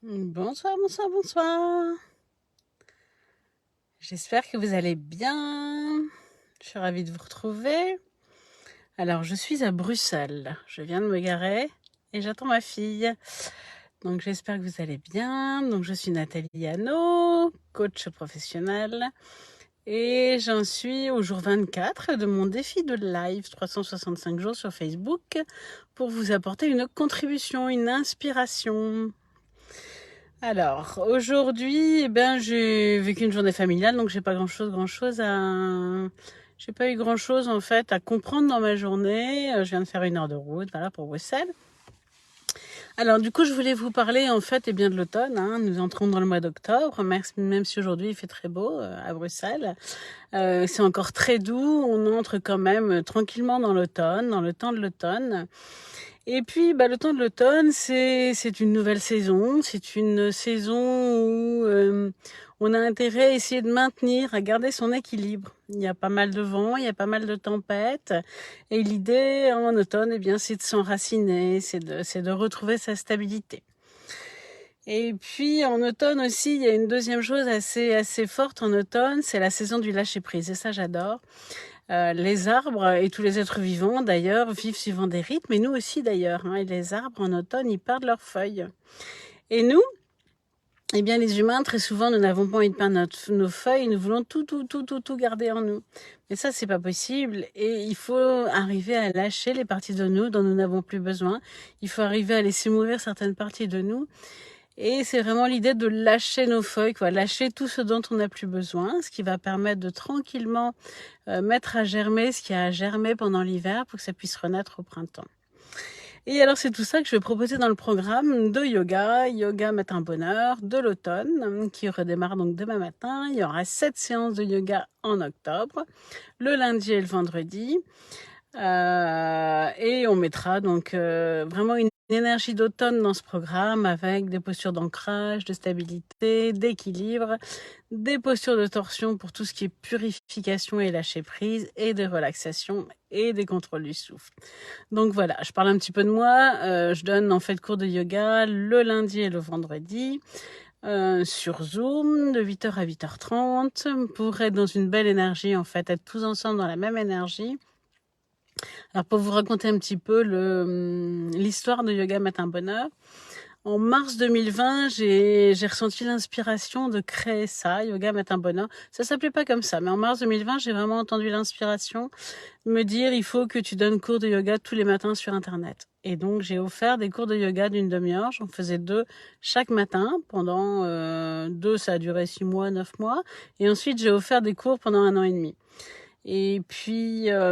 Bonsoir, bonsoir, bonsoir. J'espère que vous allez bien. Je suis ravie de vous retrouver. Alors, je suis à Bruxelles. Je viens de me garer et j'attends ma fille. Donc, j'espère que vous allez bien. Donc, je suis Nathalie Hano, coach professionnel. Et j'en suis au jour 24 de mon défi de live 365 jours sur Facebook pour vous apporter une contribution, une inspiration. Alors, aujourd'hui, j'ai vécu une journée familiale, donc j'ai pas j'ai pas eu grand chose en fait à comprendre dans ma journée. Je viens de faire 1 heure de route, voilà, pour Bruxelles. Alors, du coup, je voulais vous parler en fait, de l'automne, hein. Nous entrons dans le mois d'octobre, même si aujourd'hui il fait très beau à Bruxelles. C'est encore très doux. On entre quand même tranquillement dans l'automne, dans le temps de l'automne. Et puis, le temps de l'automne, c'est une nouvelle saison. C'est une saison où on a intérêt à essayer de maintenir, à garder son équilibre. Il y a pas mal de vent, il y a pas mal de tempêtes. Et l'idée en automne, c'est de s'enraciner, c'est de retrouver sa stabilité. Et puis en automne aussi, il y a une deuxième chose assez forte en automne, c'est la saison du lâcher-prise. Et ça, j'adore. Les arbres et tous les êtres vivants, d'ailleurs, vivent suivant des rythmes, et nous aussi d'ailleurs. Et les arbres, en automne, ils perdent leurs feuilles. Et nous, les humains, très souvent, nous n'avons pas envie de perdre nos feuilles, nous voulons tout garder en nous. Mais ça, c'est pas possible. Et il faut arriver à lâcher les parties de nous dont nous n'avons plus besoin. Il faut arriver à laisser mourir certaines parties de nous. Et c'est vraiment l'idée de lâcher nos feuilles, lâcher tout ce dont on n'a plus besoin, ce qui va permettre de tranquillement mettre à germer ce qui a germé pendant l'hiver pour que ça puisse renaître au printemps. Et alors c'est tout ça que je vais proposer dans le programme de Yoga Matin Bonheur de l'automne, qui redémarre donc demain matin. Il y aura 7 séances de yoga en octobre, le lundi et le vendredi. Et on mettra donc vraiment une énergie d'automne dans ce programme avec des postures d'ancrage, de stabilité, d'équilibre, des postures de torsion pour tout ce qui est purification et lâcher prise, et des relaxations et des contrôles du souffle. Donc voilà, je parle un petit peu de moi. Je donne en fait cours de yoga le lundi et le vendredi. Sur Zoom de 8h à 8h30 pour être dans une belle énergie, en fait, être tous ensemble dans la même énergie. Alors pour vous raconter un petit peu l'histoire de Yoga Matin Bonheur, en mars 2020, j'ai ressenti l'inspiration de créer ça, Yoga Matin Bonheur. Ça s'appelait pas comme ça, mais en mars 2020, j'ai vraiment entendu l'inspiration de me dire il faut que tu donnes cours de yoga tous les matins sur Internet. Et donc j'ai offert des cours de yoga d'une demi-heure. J'en faisais 2 chaque matin pendant 2, ça a duré 6 mois, 9 mois. Et ensuite j'ai offert des cours pendant 1 an et demi. Et puis, en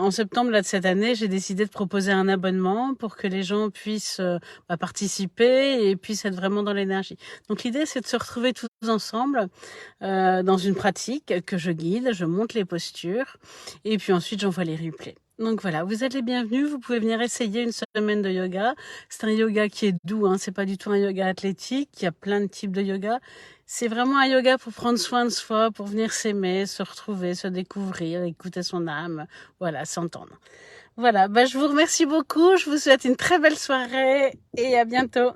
septembre de cette année, j'ai décidé de proposer un abonnement pour que les gens puissent participer et puissent être vraiment dans l'énergie. Donc l'idée, c'est de se retrouver tous ensemble dans une pratique que je guide, je monte les postures et puis ensuite j'envoie les replays. Donc voilà, vous êtes les bienvenus, vous pouvez venir essayer une semaine de yoga. C'est un yoga qui est doux, c'est pas du tout un yoga athlétique, il y a plein de types de yoga. C'est vraiment un yoga pour prendre soin de soi, pour venir s'aimer, se retrouver, se découvrir, écouter son âme, voilà, s'entendre. Voilà, je vous remercie beaucoup, je vous souhaite une très belle soirée et à bientôt.